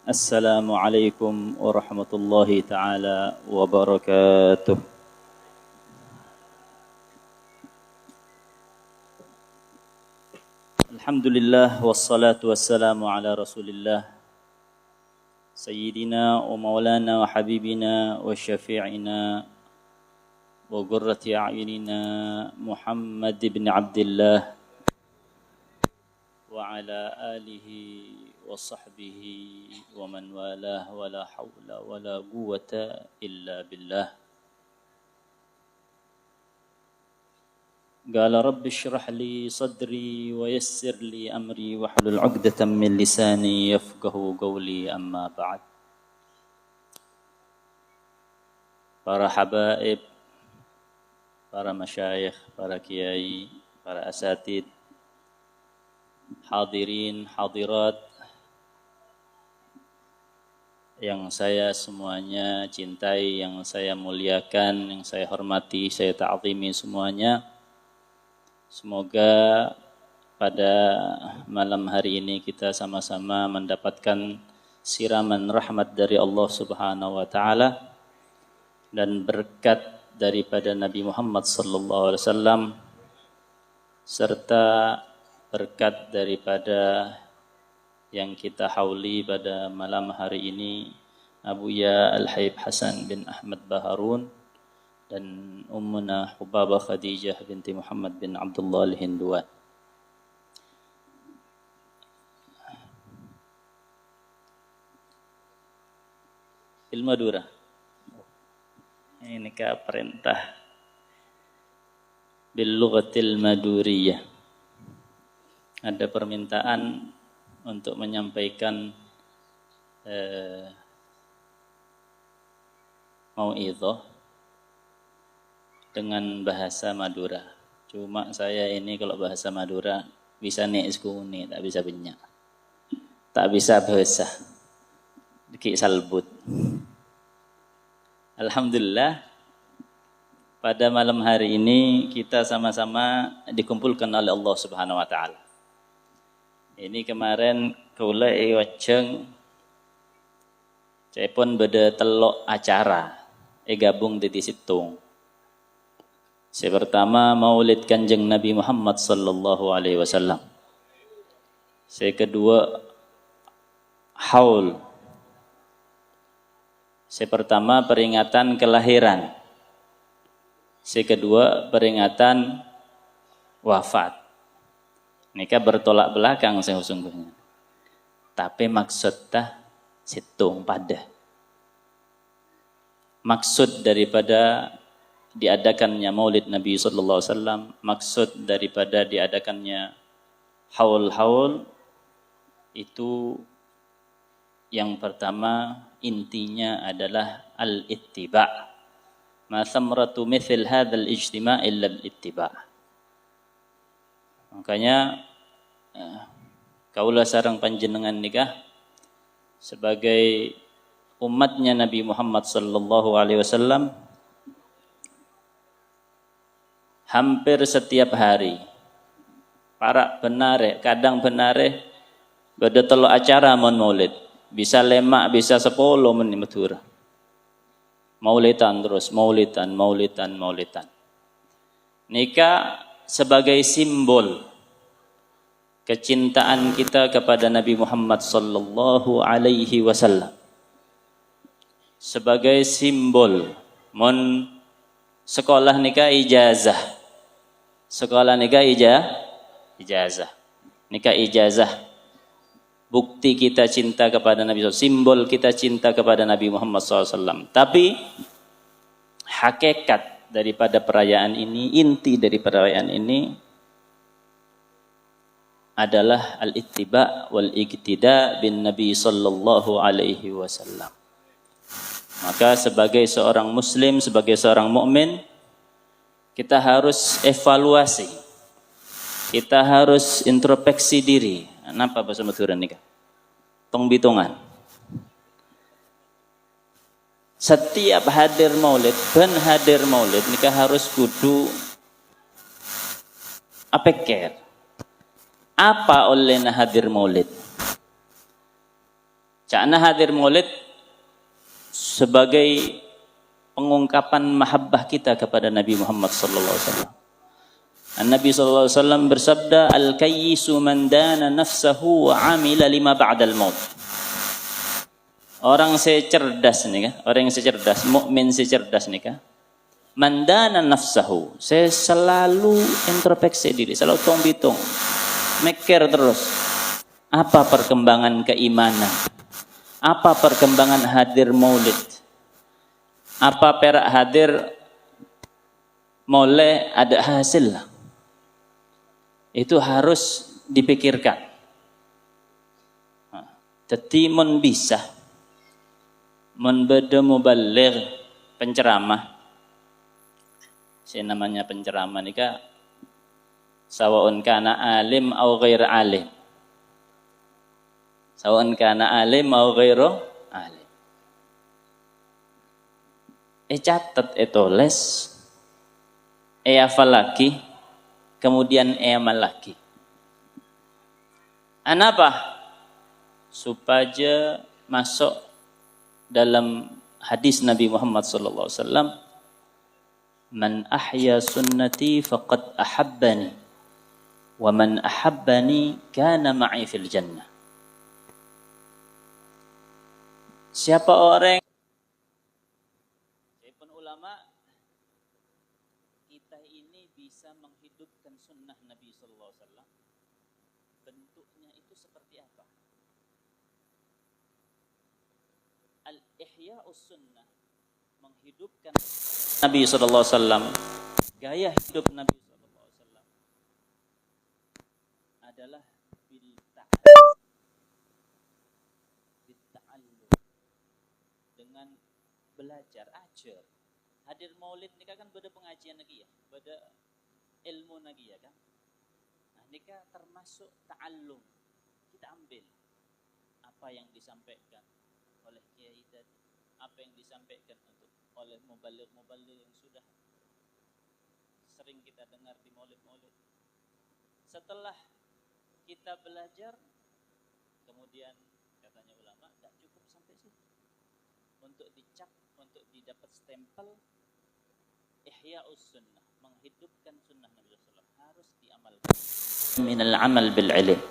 السلام عليكم ورحمة الله تعالى وبركاته. الحمد لله والصلاة والسلام على رسول الله سيدنا ومولانا وحبيبنا وشفيعنا وقرة أعيننا محمد بن عبد الله وعلى آله وصحبه ومن والاه ولا حول ولا قوة إلا بالله. قال رب اشرح لي صدري ويسر لي أمري واحلل عقدة من لساني يفقه قولي. أما بعد. Para habaib, para masyayikh, para kiai, para asatid, hadirin, hadirat yang saya semuanya cintai, yang saya muliakan, yang saya hormati, saya ta'zimi semuanya. Semoga pada malam hari ini kita sama-sama mendapatkan siraman rahmat dari Allah Subhanahu wa taala dan berkat daripada Nabi Muhammad sallallahu alaihi wasallam serta berkat daripada yang kita hauli pada malam hari ini, Abuya Al-Haib Hasan bin Ahmad Baharun dan Ummuna Hubabah Khadijah binti Muhammad bin Abdullah Al-Hinduan. Madura. Ini ke perintah bil lughatil maduriyah. Ada permintaan untuk menyampaikan mau'idhah dengan bahasa Madura. Cuma saya ini kalau bahasa Madura bisa ni'skuni, tak bisa benyak. Tak bisa bahasa. Dikik salbut. Alhamdulillah, pada malam hari ini kita sama-sama dikumpulkan oleh Allah Subhanahu wa taala. Ini kemarin kula wajeng saya pun beda telok acara gabung di situng. Saya pertama Maulid Kanjeng Nabi Muhammad sallallahu alaihi wasallam. Saya kedua haul. Saya pertama peringatan kelahiran. Saya kedua peringatan wafat. Nikah bertolak belakang sesungguhnya. Tapi maksudnya situng pada. Maksud daripada diadakannya Maulid Nabi sallallahu alaihi wasallam, maksud daripada diadakannya haul-haul itu yang pertama intinya adalah al-ittiba'. Ma thamratu mithl hadzal ijtima' illa al-ittiba'. Makanya kaula sareng panjenengan nikah sebagai umatnya Nabi Muhammad sallallahu alaihi wasallam hampir setiap hari para benare, kadang benare beda telo acara mon maulid. Bisa lemak, bisa 10 menit Madura. Maulidan terus, maulidan. Nikah sebagai simbol kecintaan kita kepada Nabi Muhammad sallallahu alaihi wasallam. Sebagai simbol mon sekolah nikah ijazah. Sekolah nikah ijazah. Nikah ijazah. Bukti kita cinta kepada Nabi SAW, simbol kita cinta kepada Nabi Muhammad SAW. Tapi hakikat daripada perayaan ini, inti dari perayaan ini adalah al-ittiba' wal-iqtida' bin Nabi sallallahu alaihi wasallam. Maka sebagai seorang muslim, sebagai seorang mukmin, kita harus evaluasi. Kita harus introspeksi diri. Napa bahasa Madura nikah? Tong bitungan. Setiap hadir maulid, ben hadir maulid nikah harus kudu apeker. Apa oleh hadir maulid? Cakna hadir maulid sebagai pengungkapan mahabbah kita kepada Nabi Muhammad sallallahu alaihi wasallam. Nabi sallallahu alaihi wasallam bersabda, "Al-kayyisu man dana nafsahu wa 'amila lima ba'dal maut." Orang secerdas nih kan, orang yang secerdas, mukmin secerdas nih kan. Man dana nafsahu, saya selalu introspeksi diri, selalu tong-bitung, mikir terus. Apa perkembangan keimanan? Apa perkembangan hadir maulid? Apa perak hadir mulai ada hasil? Itu harus dipikirkan. Jadi mun bisa, mun beda mubaligh penceramah, si namanya penceramah nika sawaun kana alim au ghair alim. Sawaun kana alim au ghairu alim. Catat, tulis, hafal lagi, kemudian amal lagi. Kenapa? Supaya masuk dalam hadis Nabi Muhammad sallallahu alaihi wasallam, "Man ahya sunnati faqad ahabbani, wa man ahabbani kana ma'i fil jannah." Siapa orang, siapapun ulama, kita ini bisa menghidupkan sunnah Nabi sallallahu alaihi wasallam. Bentuknya itu seperti apa? Al-ihya'us sunnah, menghidupkan Nabi sallallahu alaihi wasallam. Gaya hidup Nabi sallallahu alaihi wasallam adalah bil ta'allum, dengan belajar, ajar. Hadir maulid ini kan beda pengajian lagi ya, beda ilmu lagi ya kan. Nah, ini kan termasuk ta'allum. Kita ambil apa yang disampaikan oleh kiai tadi, apa yang disampaikan oleh mubaligh yang sudah sering kita dengar di maulid-maulid. Setelah kita belajar, kemudian katanya ulama tidak cukup sampai situ. Untuk dicap, untuk didapat stempel ihya'us sunnah, menghidupkan sunnah Nabi sallallahu alaihi wasallam, harus diamalkan. Minal amal bil ilm,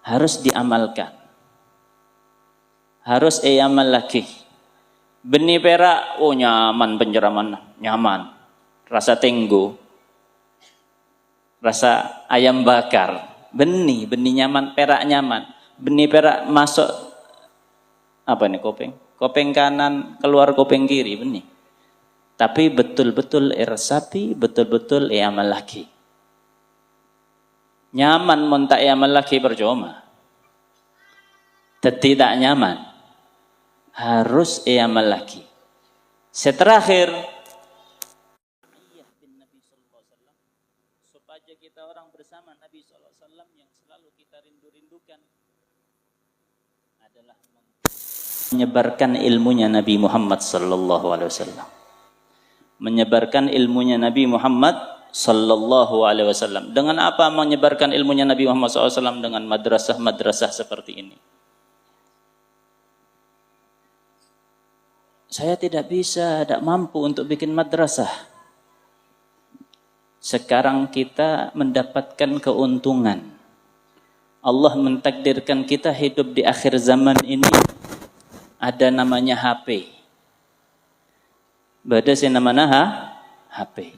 harus diamalkan, harus amal lagi. Benih perak, oh nyaman penceraman, nyaman. Rasa tenggo, rasa ayam bakar, benih nyaman, perak nyaman. Benih perak masuk apa nih, kopeng kanan, keluar kopeng kiri, benih. Tapi betul-betul irsapi, betul-betul amal lagi. Nyaman montak amal lagi percuma. Tidak nyaman, harus amal lagi. Seterakhir, supaya kita orang bersama Nabi SAW yang selalu kita rindu-rindukan adalah menyebarkan ilmunya Nabi Muhammad sallallahu alaihi wasallam. Menyebarkan ilmunya Nabi Muhammad sallallahu alaihi wasallam. Dengan apa menyebarkan ilmunya Nabi Muhammad sallallahu alaihi wasallam? Dengan madrasah-madrasah seperti ini. Saya tidak mampu untuk bikin madrasah. Sekarang kita mendapatkan keuntungan. Allah mentakdirkan kita hidup di akhir zaman ini, ada namanya HP. Bada si namanya HP.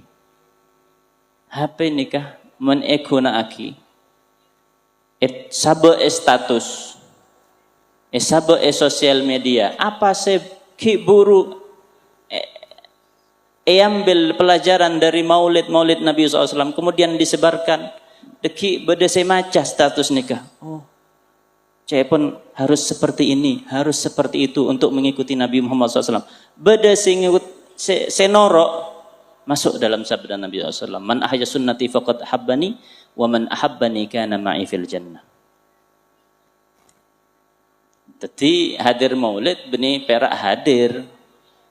HP nikah meneguna aki. Sabo status. Sabo sosial media. Apa se kiburu ambil pelajaran dari maulid Nabi SAW, kemudian disebarkan. Deki beda se maca status nikah. Oh, saya pun harus seperti ini, harus seperti itu untuk mengikuti Nabi Muhammad SAW. Beda se ngikut senorok masuk dalam sabda Nabi SAW. Man ahya sunnati faqad ahabbani, wa man ahabbani kana ma'i fil jannah. Jadi hadir maulid benih perak hadir,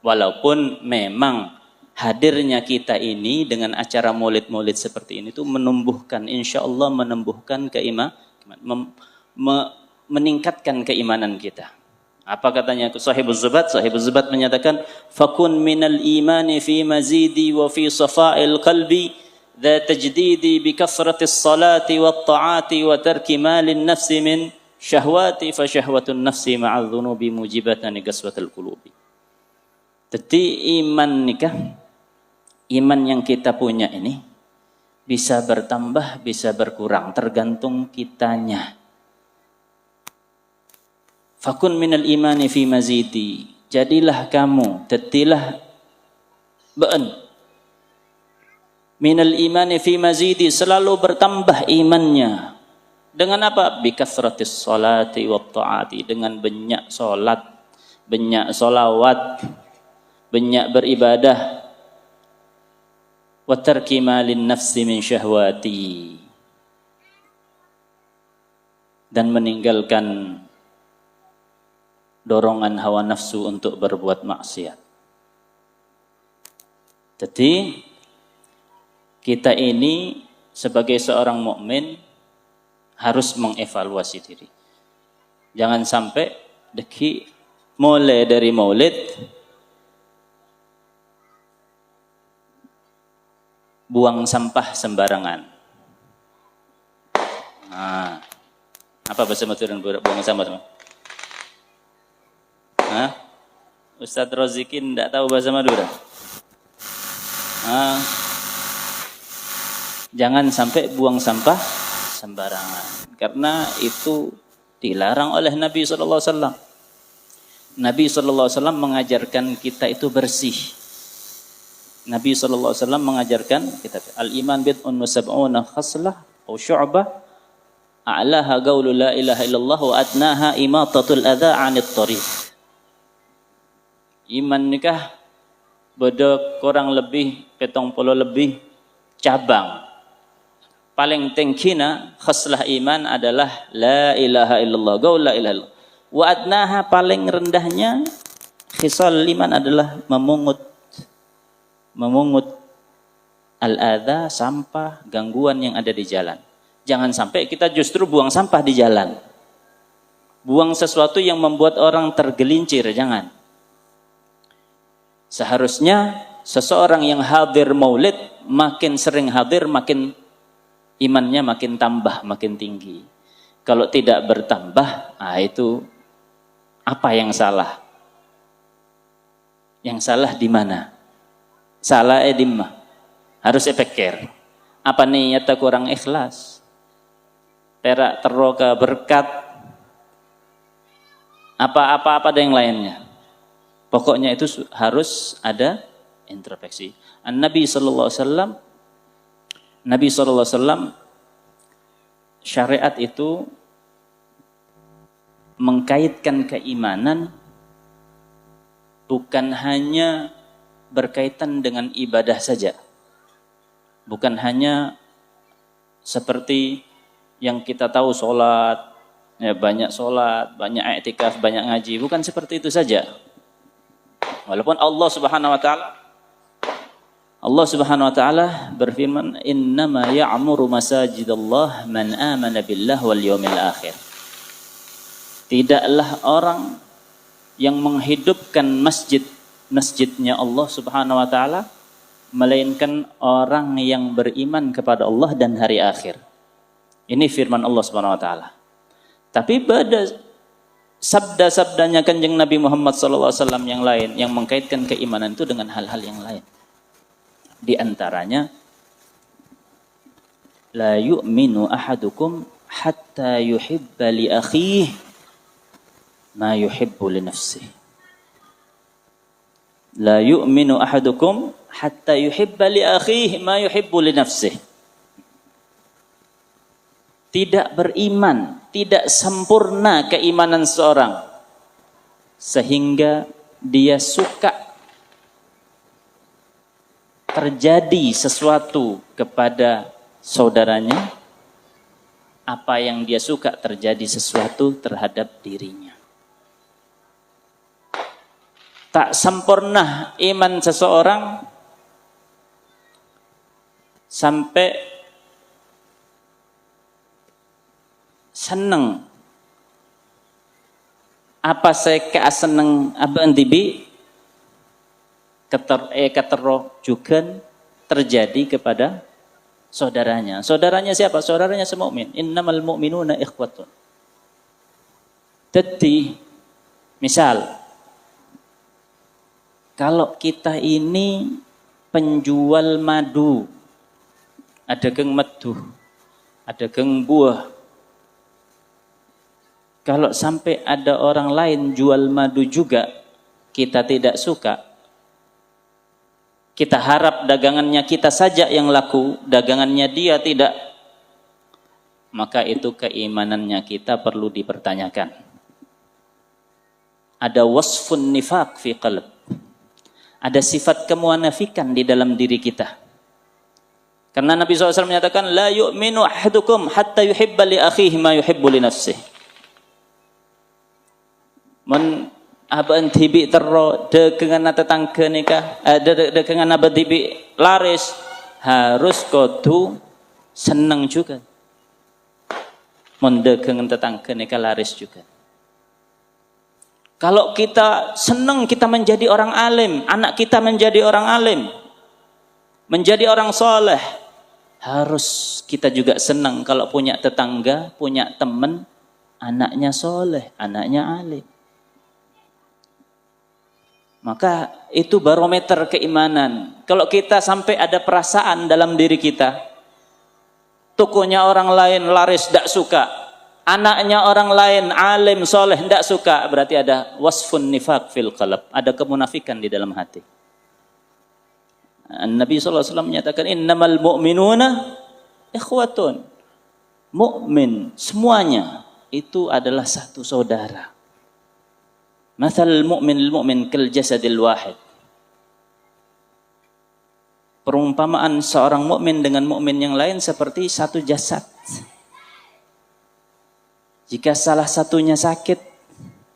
walaupun memang hadirnya kita ini dengan acara maulid-maulid seperti ini itu menumbuhkan, insya Allah menumbuhkan keimanan, meningkatkan keimanan kita. Apa katanya Sahibuz Zubat? Sahibuz Zubat menyatakan, "Fakun minal imani fi mazidi wa fi safa'il qalbi, dha tajdidi bi kasratis salati wat ta'ati wa tarki malin nafsi min syahwati fa syahwatun nafsi ma'adh dhunubi mujibatan qaswatil qulubi." Jadi iman nikah, iman yang kita punya ini bisa bertambah, bisa berkurang, tergantung kitanya. Fakun minal imani fi mazidi, jadilah kamu, tetilah be'en minal imani fi mazidi, selalu bertambah imannya. Dengan apa? Bi kasratis salati wat ta'ati, dengan banyak salat, banyak solawat, banyak beribadah. Wa tarki malin nafsi min syahwati, dan meninggalkan dorongan hawa nafsu untuk berbuat maksiat. Jadi kita ini sebagai seorang mukmin harus mengevaluasi diri. Jangan sampai mulai dari maulid buang sampah sembarangan. Nah, apa bahasa Maturan buang sampah? Ustadz Rozikin tidak tahu bahasa Madura. Jangan sampai buang sampah sembarangan, karena itu dilarang oleh Nabi SAW. Nabi SAW mengajarkan kita itu bersih. Nabi SAW mengajarkan kita, al-iman bid'un wa sab'una khaslah atau syu'bah, a'laha qawlu la ilaha illallah wa adnaha imatatul adha 'anit thariq. Iman nikah beda kurang lebih 70 lebih cabang. Paling tingkina khaslah iman adalah la ilaha illallah, qaul la ilaha illallah. Wa adnaha, paling rendahnya khisal iman adalah memungut al-adha, sampah, gangguan yang ada di jalan. Jangan sampai kita justru buang sampah di jalan. Buang sesuatu yang membuat orang tergelincir, jangan. Seharusnya seseorang yang hadir maulid, makin sering hadir, makin imannya makin tambah, makin tinggi. Kalau tidak bertambah, itu apa yang salah? Yang salah di mana? Salah dimma. Harus pikir. Apa niatnya kurang ikhlas? Perak teroka berkat. Apa ada yang lainnya? Pokoknya itu harus ada introspeksi. Nabi sallallahu alaihi wasallam syariat itu mengkaitkan keimanan bukan hanya berkaitan dengan ibadah saja. Bukan hanya seperti yang kita tahu sholat, ya banyak sholat, banyak i'tikaf, banyak ngaji. Bukan seperti itu saja. Walaupun Allah Subhanahu wa taala berfirman, "Innama ya'muru masajidallah man amana billah wal yawmil akhir." Tidaklah orang yang menghidupkan masjidnya Allah Subhanahu wa taala melainkan orang yang beriman kepada Allah dan hari akhir. Ini firman Allah Subhanahu wa taala. Tapi pada sabda-sabdanya Kanjeng Nabi Muhammad SAW yang lain yang mengkaitkan keimanan itu dengan hal-hal yang lain. Di antaranya, la yu'minu ahadukum hatta yuhibba li akhihi ma yuhibbu li nafsihi. La yu'minu ahadukum hatta yuhibba li akhihi ma yuhibbu li nafsihi. Tidak beriman, tidak sempurna keimanan seorang sehingga dia suka terjadi sesuatu kepada saudaranya apa yang dia suka terjadi sesuatu terhadap dirinya. Tak sempurna iman seseorang sampai senang Apa saya seneng apa antibi keterrojukan terjadi kepada saudaranya. Saudaranya siapa? Saudaranya semukmin. Innamal mu'minuna ikhwatun. Jadi misal kalau kita ini penjual madu, ada geng madu, ada geng buah. Kalau sampai ada orang lain jual madu juga, kita tidak suka. Kita harap dagangannya kita saja yang laku, dagangannya dia tidak. Maka itu keimanannya kita perlu dipertanyakan. Ada wasfun nifaq fi qalb. Ada sifat kemunafikan di dalam diri kita. Karena Nabi SAW menyatakan, la yu'minu ahadukum hatta yuhibba li akhihi ma yuhibbu li nafsihi. Men aban tibi terro dekengan tetangga nikah dekengan aban tibi laris harus kudu senang juga. Men dekengan tetangga nikah laris juga. Kalau kita senang kita menjadi orang alim, anak kita menjadi orang alim, menjadi orang soleh, harus kita juga senang kalau punya tetangga, punya teman, anaknya soleh, anaknya alim. Maka itu barometer keimanan. Kalau kita sampai ada perasaan dalam diri kita, tokonya orang lain laris tidak suka, anaknya orang lain alim soleh tidak suka, berarti ada wasfun nifaq fil qalb, ada kemunafikan di dalam hati. Nabi SAW menyatakan innamal mu'minuna ikhwatun. Mukmin semuanya itu adalah satu saudara. Mathal mu'min lil mu'min kal jasadil wahid. Perumpamaan seorang mukmin dengan mukmin yang lain seperti satu jasad. Jika salah satunya sakit,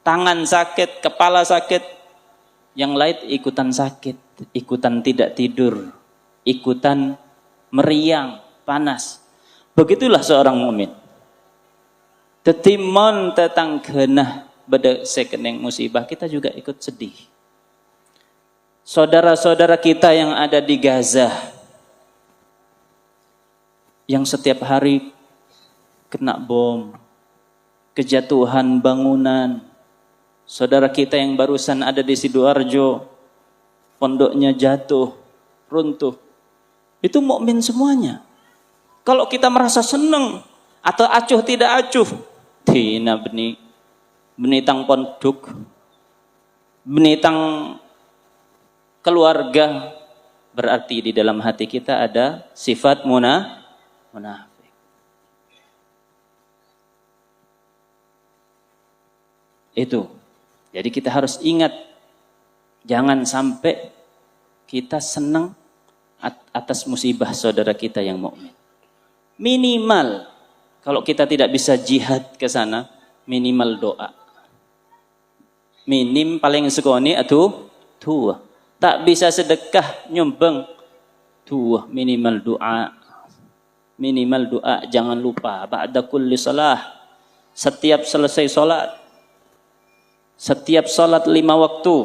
tangan sakit, kepala sakit, yang lain ikutan sakit, ikutan tidak tidur, ikutan meriang, panas. Begitulah seorang mukmin. Tetimon tetang genah beda sekeneng musibah, kita juga ikut sedih. Saudara-saudara kita yang ada di Gaza, yang setiap hari kena bom, kejatuhan bangunan. Saudara kita yang barusan ada di Sidoarjo, pondoknya jatuh, runtuh. Itu mukmin semuanya. Kalau kita merasa senang atau acuh tidak acuh, tina benitang pondok, benitang keluarga, berarti di dalam hati kita ada sifat munafik. Itu. Jadi kita harus ingat, jangan sampai kita senang atas musibah saudara kita yang mukmin. Minimal kalau kita tidak bisa jihad ke sana, minimal doa. Minim paling sekoni atuh tuh. Tak bisa sedekah nyumbang tuh, minimal doa. Minimal doa, jangan lupa ba'da kulli salah. Setiap selesai salat, setiap salat 5 waktu,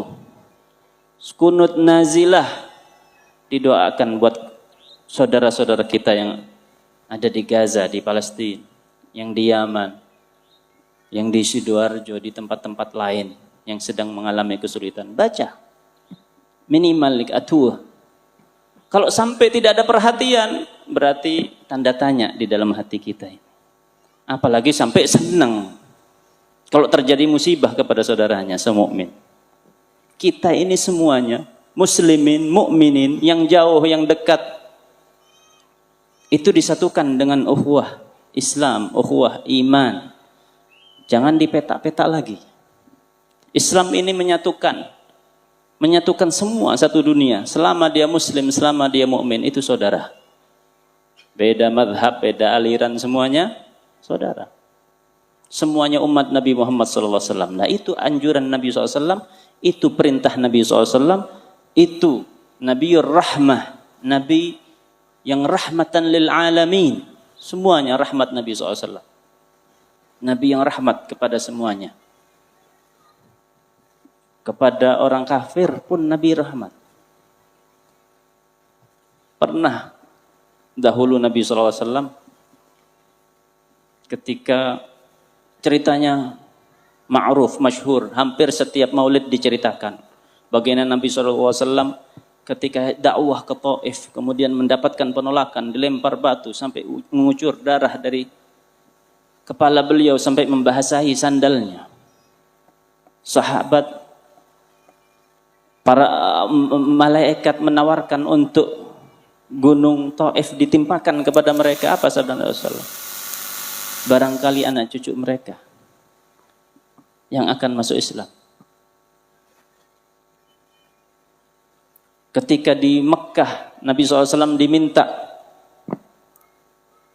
kunut nazilah, didoakan buat saudara-saudara kita yang ada di Gaza, di Palestina, yang di Yaman, yang di Sidoarjo, di tempat-tempat lain yang sedang mengalami kesulitan. Baca minimal atuh. Kalau sampai tidak ada perhatian, berarti tanda tanya di dalam hati kita ini. Apalagi sampai senang kalau terjadi musibah kepada saudaranya semukmin. Kita ini semuanya muslimin, mukminin, yang jauh, yang dekat, itu disatukan dengan ukhuwah Islam, ukhuwah iman. Jangan dipetak-petak lagi. Islam ini menyatukan semua satu dunia. Selama dia muslim, selama dia mukmin, itu saudara. Beda madhab, beda aliran, semuanya saudara. Semuanya umat Nabi Muhammad SAW. Nah, itu anjuran Nabi SAW, itu perintah Nabi SAW, itu Nabiur Rahmah, Nabi yang rahmatan lil alamin. Semuanya rahmat Nabi SAW. Nabi yang rahmat kepada semuanya. kepada orang kafir pun Nabi rahmat. Pernah dahulu Nabi SAW ketika ceritanya ma'ruf, masyhur, hampir setiap maulid diceritakan. Bagaimana Nabi SAW ketika dakwah ke Taif, kemudian mendapatkan penolakan, dilempar batu sampai mengucur darah dari kepala beliau sampai membasahi sandalnya. Sahabat, para malaikat menawarkan untuk gunung Taif ditimpakan kepada mereka. Apa sabda Rasulullah? Barangkali anak cucu mereka yang akan masuk Islam. Ketika di Mekkah, Nabi SAW diminta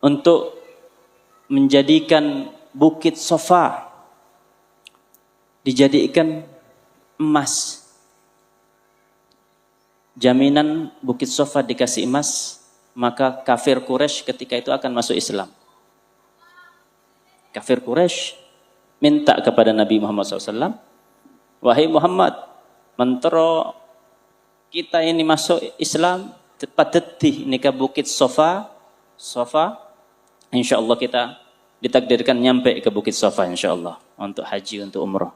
untuk menjadikan Bukit Sofa dijadikan emas. Jaminan Bukit Sofa dikasih emas, maka kafir Quraisy ketika itu akan masuk Islam. Kafir Quraisy minta kepada Nabi Muhammad SAW, wahai Muhammad, mentero kita ini masuk Islam, padeti nikah Bukit Sofa, insya Allah kita ditakdirkan nyampe ke Bukit Sofa insya Allah untuk haji, untuk umrah.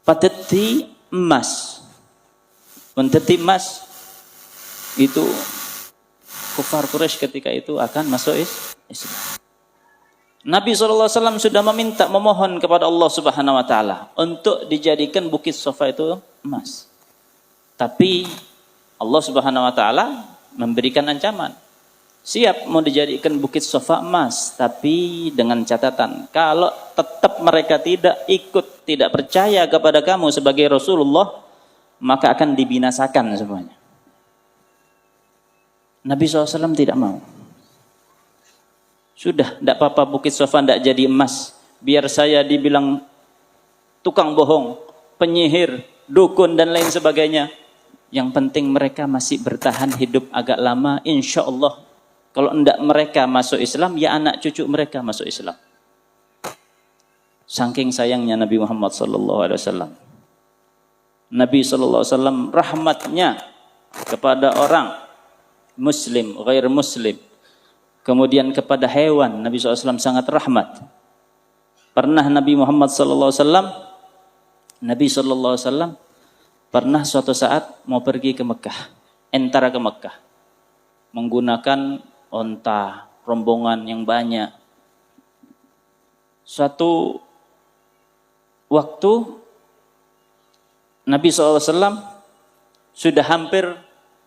Padeti emas. Menteti emas itu kufar Quraisy ketika itu akan masuk Islam. Nabi SAW sudah memohon kepada Allah Subhanahu Wa Taala untuk dijadikan Bukit Sofa itu emas. Tapi Allah Subhanahu Wa Taala memberikan ancaman. Siap mau dijadikan Bukit Sofa emas, tapi dengan catatan kalau tetap mereka tidak ikut, tidak percaya kepada kamu sebagai Rasulullah, maka akan dibinasakan semuanya. Nabi SAW tidak mau. Sudah, tidak apa-apa Bukit Sofa tidak jadi emas. Biar saya dibilang tukang bohong, penyihir, dukun dan lain sebagainya. Yang penting mereka masih bertahan hidup agak lama. Insya Allah kalau tidak mereka masuk Islam, ya anak cucu mereka masuk Islam. Saking sayangnya Nabi Muhammad SAW. Nabi SAW rahmatnya kepada orang muslim, ghair muslim. Kemudian kepada hewan, Nabi SAW sangat rahmat. Pernah Nabi Muhammad SAW, pernah suatu saat mau pergi ke Mekah, entara ke Mekah. Menggunakan onta, rombongan yang banyak. Suatu waktu, Nabi SAW sudah hampir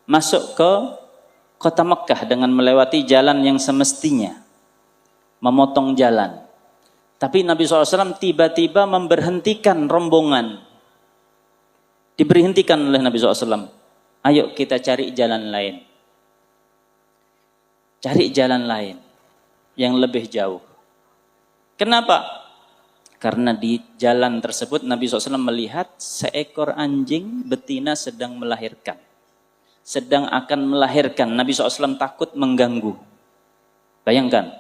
masuk ke kota Mekkah dengan melewati jalan yang semestinya. Memotong jalan. Tapi Nabi SAW tiba-tiba memberhentikan rombongan. Diberhentikan oleh Nabi SAW. Ayo kita cari jalan lain. Cari jalan lain yang lebih jauh. Kenapa? Karena di jalan tersebut Nabi SAW melihat seekor anjing betina sedang melahirkan. Sedang akan melahirkan. Nabi SAW takut mengganggu. Bayangkan.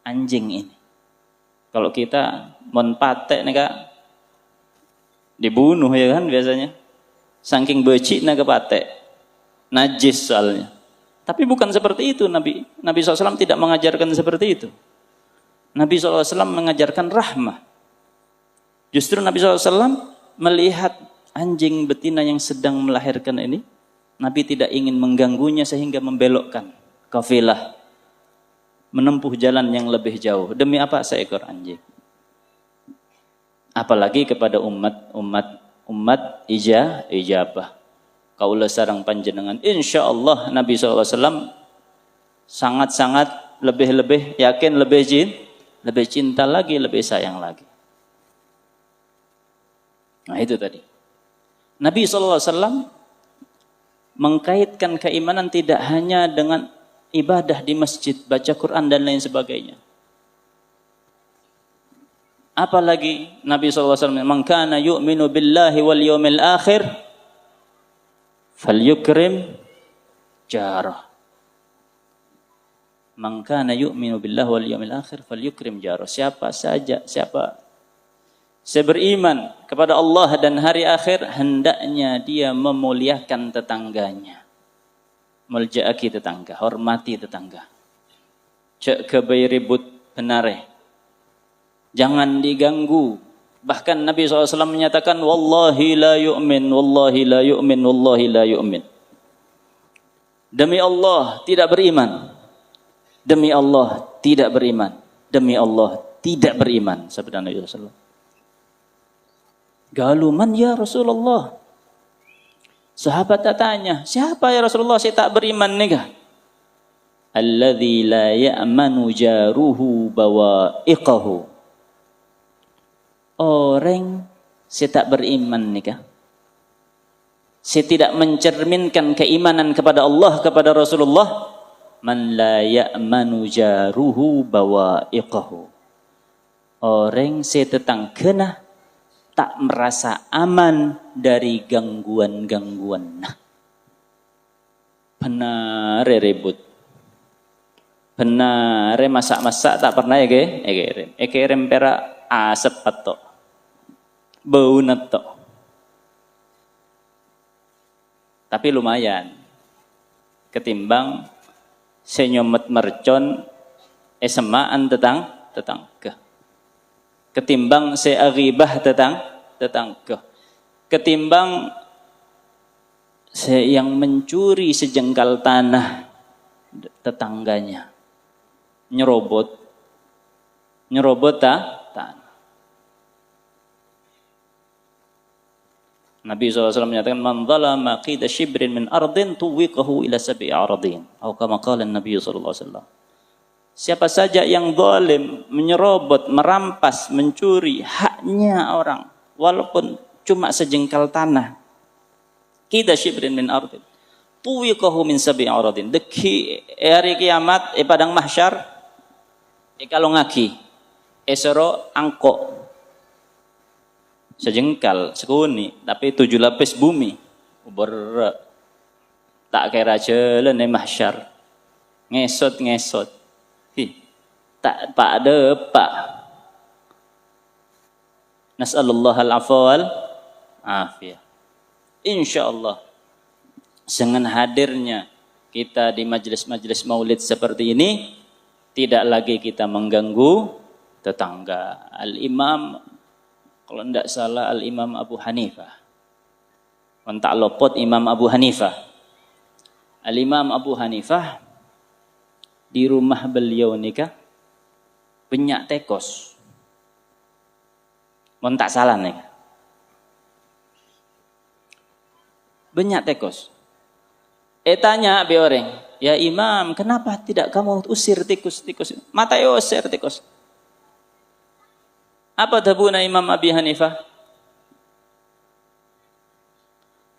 Anjing ini. Kalau kita monpate nih kak. Dibunuh ya kan biasanya. Saking becik naga pate. Najis soalnya. Tapi bukan seperti itu Nabi. Nabi SAW tidak mengajarkan seperti itu. Nabi SAW mengajarkan rahmah. Justru Nabi SAW melihat anjing betina yang sedang melahirkan ini, Nabi tidak ingin mengganggunya sehingga membelokkan kafilah, menempuh jalan yang lebih jauh. Demi apa? Seekor anjing. Apalagi kepada umat ijabah. Kaula sareng panjenengan. Insya Allah Nabi SAW sangat-sangat lebih yakin, lebih cinta lagi, lebih sayang lagi. Nah itu tadi. Nabi SAW mengkaitkan keimanan tidak hanya dengan ibadah di masjid, baca Quran dan lain sebagainya. Apalagi Nabi SAW, "Man kana yu'minu billahi wal yawmil akhir falyukrim jarah." Man kana yu'minu billahi wal yawmil akhir falyukrim jarah. Siapa saya beriman kepada Allah dan hari akhir, hendaknya dia memuliakan tetangganya. Meljaaki tetangga, hormati tetangga. Cek kebai ribut benare. Jangan diganggu. Bahkan Nabi SAW menyatakan, Wallahi la yu'min, wallahi la yu'min, wallahi la yu'min. Demi Allah tidak beriman. Demi Allah tidak beriman. Demi Allah tidak beriman. Sabda Nabi SAW. Galuman ya Rasulullah. Sahabat tanya, siapa ya Rasulullah saya tak beriman nikah? Alladzi la ya'manu jaruhu bawa'iqahu. Orang saya tak beriman nikah. Saya tidak mencerminkan keimanan kepada Allah, kepada Rasulullah. Man la ya'manu jaruhu bawa'iqahu. Orang saya tetangga tak merasa aman dari gangguan-gangguan. Nah, benar ribut. Benar masak-masak tak pernah ya ke? Ekerem pera asap patok. Bau natok. Tapi lumayan. Ketimbang senyomet mercon semaan tetangga. Ketimbang se'aghibah tetangga. Ketimbang yang mencuri sejengkal tanah tetangganya. Nyerobot tanah. Nabi SAW menyatakan, Man zalama qida shibrin min ardin tuwiqahu ila sab'i aradin. Atau kama qala Nabi SAW. Siapa saja yang zalim, menyerobot, merampas, mencuri haknya orang, walaupun cuma sejengkal tanah. Qida shibrin min ardin tuwiqahu min sab'i aradin. Deki hari kiamat padang mahsyar kalau ngaki esero angkok sejengkal sekuni tapi 7 lapis bumi tak kira jalan mahsyar ngesot tak pada pak. Nasallallahu al-afwa wal afiyah. Insyaallah dengan hadirnya kita di majelis-majelis maulid seperti ini, tidak lagi kita mengganggu tetangga. Al-Imam, kalau tidak salah Al-Imam Abu Hanifah. Mentak lopot Imam Abu Hanifah. Al-Imam Abu Hanifah di rumah beliau nikah banyak tekos. Mentak salah nih. Banyak tekos. Tanya be orang, ya Imam, kenapa tidak kamu usir tikus-tikus? Mata usir tikus. Apa tabuna Imam Abi Hanifah?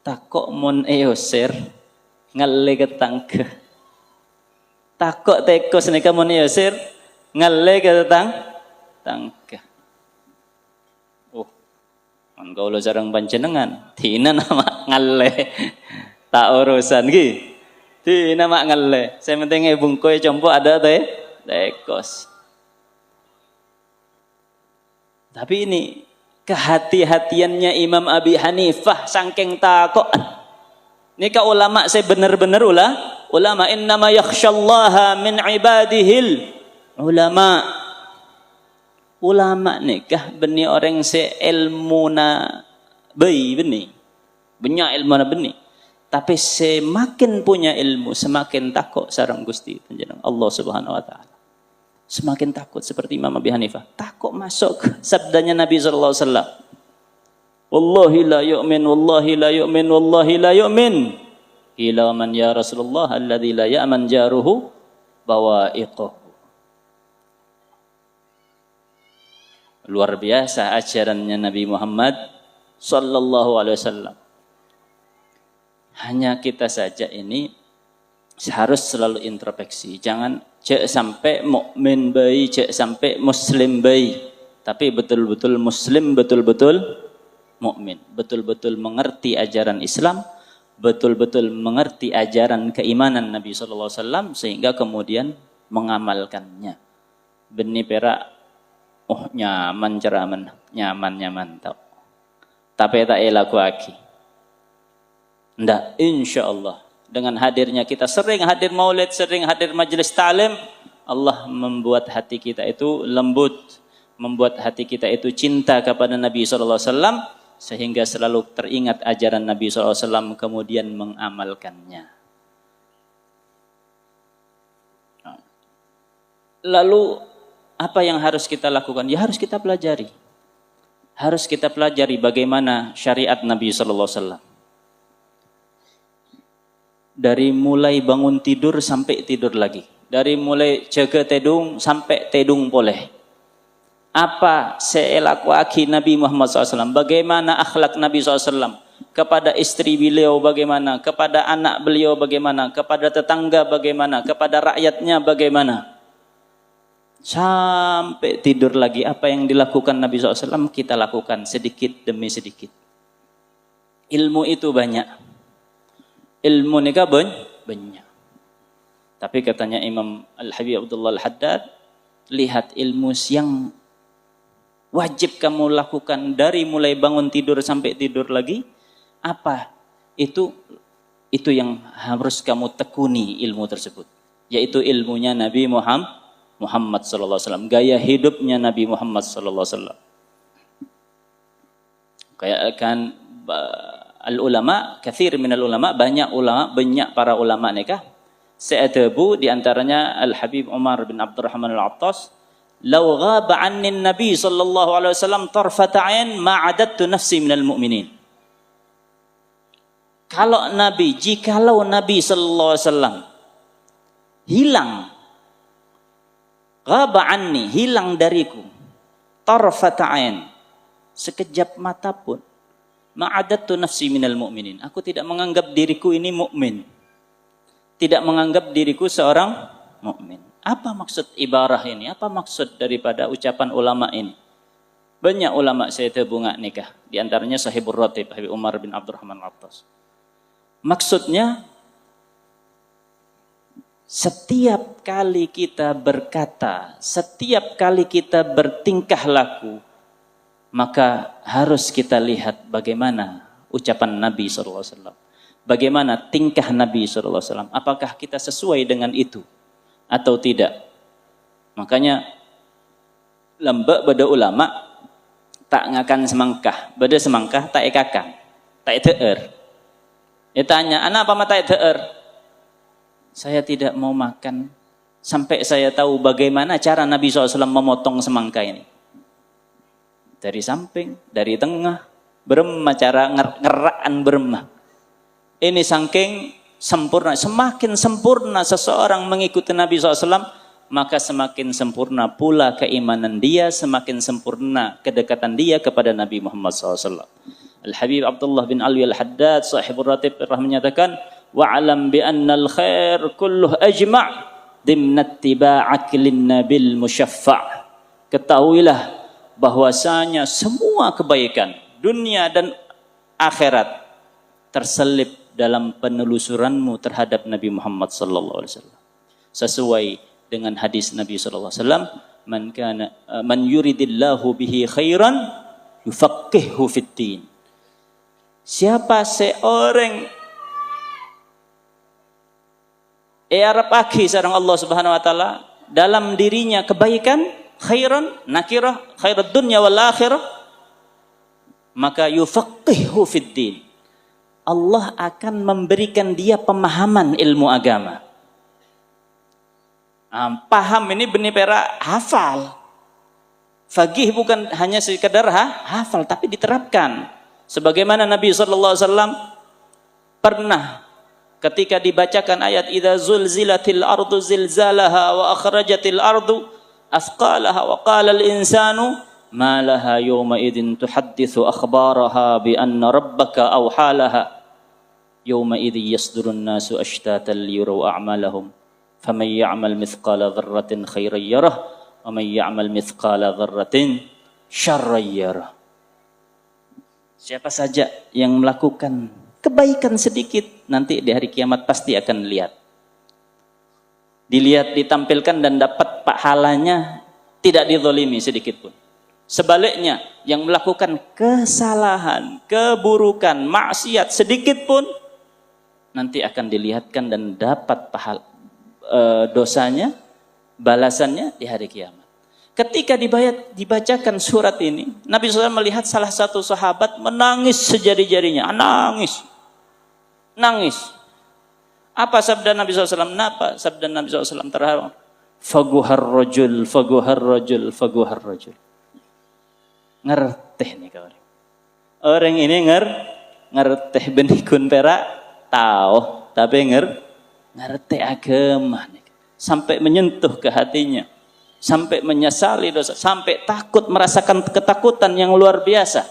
Takok mon usir ngalle ketangke. Takok tikus nika mon usir ngalle ketangke. Oh, engkau lo jarang panjenengan. Tina nama ngalle. Tak urusan ki. Di nama ngalle. Saya penting bungkoy compo ada tekos. Tapi ini kehati-hatiannya Imam Abi Hanifah saking takokan. Ini ka ulama saya benar-benar ulama innama yakhsyallaha min ibadihil ulama. Ulama nikah benih orang se ilmuna bayi benih. Banyak ilmuna benih. Tapi semakin punya ilmu, semakin takut sareng Gusti panjenengan Allah Subhanahu wa taala. Semakin takut seperti Imam Abi Hanifah. Takut masuk sabdanya Nabi sallallahu alaihi wasallam. Wallahi la yu'min, wallahi la yu'min, wallahi la yu'min. Ila man ya Rasulullah alladzi la ya'man jaruhu bawa'iqahu. Luar biasa ajarannya Nabi Muhammad sallallahu alaihi wasallam. Hanya kita saja ini harus selalu introspeksi. Jangan cek sampai mukmin bayi, cek sampai muslim bayi. Tapi betul-betul muslim, betul-betul mukmin, betul-betul mengerti ajaran Islam, betul-betul mengerti ajaran keimanan Nabi SAW sehingga kemudian mengamalkannya. Benih perak Oh nyaman ceraman, nyaman tau. Tapi tak laku aki. Ndak, insya Allah. Dengan hadirnya kita sering hadir maulid, sering hadir majelis ta'lim, Allah membuat hati kita itu lembut, membuat hati kita itu cinta kepada Nabi SAW, sehingga selalu teringat ajaran Nabi SAW, kemudian mengamalkannya. Lalu apa yang harus kita lakukan? Ya harus kita pelajari. Harus kita pelajari bagaimana syariat Nabi SAW. Dari mulai bangun tidur sampai tidur lagi. Dari mulai jaga tedung sampai tedung boleh. Apa seelaku aki Nabi Muhammad SAW? Bagaimana akhlak Nabi SAW? Kepada istri beliau bagaimana? Kepada anak beliau bagaimana? Kepada tetangga bagaimana? Kepada rakyatnya bagaimana? Sampai tidur lagi. Apa yang dilakukan Nabi SAW kita lakukan sedikit demi sedikit. Ilmu itu banyak. Ilmu nikah banyak. Tapi katanya Imam Al-Habib Abdullah Al-Haddad, lihat ilmu yang wajib kamu lakukan dari mulai bangun tidur sampai tidur lagi, apa? Itu yang harus kamu tekuni ilmu tersebut. Yaitu ilmunya Nabi Muhammad sallallahu alaihi wasallam, gaya hidupnya Nabi Muhammad sallallahu alaihi wasallam. Kayak kan al-ulama, kathir minal ulama, banyak para ulama nikah. Se'adabu diantaranya Al-Habib Umar bin Abdurrahman Al-Attas, "Lau ghaba 'anni an-nabi sallallahu alaihi wasallam tarfata 'ain ma 'adattu nafsi minal mu'minin." Jikalau Nabi sallallahu alaihi wasallam hilang, ghaba 'anni, hilang dariku, tarfata 'ain, sekejap mata pun, ma'adattu nafsi minal mu'minin. Aku tidak menganggap diriku ini mukmin. Tidak menganggap diriku seorang mukmin. Apa maksud ibarah ini? Apa maksud daripada ucapan ulama ini? Banyak ulama saya bunga nikah. Di antaranya Sahibur Ratib, Habib Umar bin Abdurrahman Al-Attas. Maksudnya, setiap kali kita berkata, setiap kali kita bertingkah laku, maka harus kita lihat bagaimana ucapan Nabi SAW. Bagaimana tingkah Nabi SAW. Apakah kita sesuai dengan itu atau tidak. Makanya lembak pada ulama tak ngakan semangkah. Pada semangkah tak ekakan. Tak teer. Dia tanya, anak apa mata teer? Saya tidak mau makan sampai saya tahu bagaimana cara Nabi SAW memotong semangka ini. Dari samping, dari tengah, beremah cara ngeraan beremah. Ini saking sempurna. Semakin sempurna seseorang mengikuti Nabi SAW, maka semakin sempurna pula keimanan dia, semakin sempurna kedekatan dia kepada Nabi Muhammad SAW. Al-Habib Abdullah bin Alwi Al-Haddad, Sahibur Ratib, menyatakan, wa'alam bi'annal khair kulluh ajma' dimna ittiba'ak lin-nabil musyaffa'. Ketahuilah bahwasanya semua kebaikan dunia dan akhirat terselip dalam penelusuranmu terhadap Nabi Muhammad sallallahu alaihi wasallam. Sesuai dengan hadis Nabi sallallahu alaihi wasallam, man yuridillahu bihi khairan yufaqqihhu fid-din. Siapa seorang arapaki sareng Allah Subhanahu wa taala dalam dirinya kebaikan, khairan nakirah, khairad dunya wal akhirah, maka yufaqqihhu fid-din. Allah akan memberikan dia pemahaman ilmu agama. Paham ini benih perak hafal. Faqih bukan hanya sekedar hafal, tapi diterapkan. Sebagaimana Nabi SAW pernah ketika dibacakan ayat idza zulzilatil ardu zilzalaha wa akhrajatil ardu athqalaha wa qala al insanu ma laha yawma idzin tuhadditsu akhbaraha bi anna rabbaka awhalaha yawma idzi yasdurun nasu ashtatan liyuraw a'malahum faman ya'mal mithqala dzarratin khairan yarah wa man ya'mal mithqala dzarratin syarran yarah. Siapa saja yang melakukan kebaikan sedikit, nanti di hari kiamat pasti akan dilihat, ditampilkan dan dapat pahalanya tidak dizalimi sedikit pun. Sebaliknya, yang melakukan kesalahan, keburukan, maksiat sedikit pun nanti akan dilihatkan dan dapat dosanya, balasannya di hari kiamat. Ketika dibacakan surat ini, Nabi SAW melihat salah satu sahabat menangis sejari-jarinya, nangis. Apa sabda Nabi SAW? Napa sabda Nabi SAW terharu? Faguhar rajul. Ngerteh nih kawan. Orang ini ngerteh benikun perak tahu, tapi ngerteh agama nih. Sampai menyentuh ke hatinya, sampai menyesali dosa, sampai takut, merasakan ketakutan yang luar biasa.